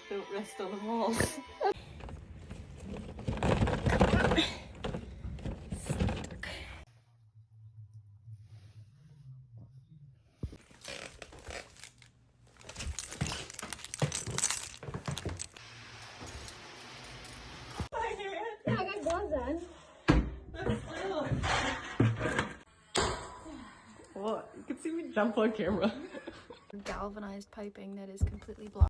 Don't rest on the walls. Yeah, I got gloves on. What? You can see me jump on camera. Galvanized piping that is completely blocked.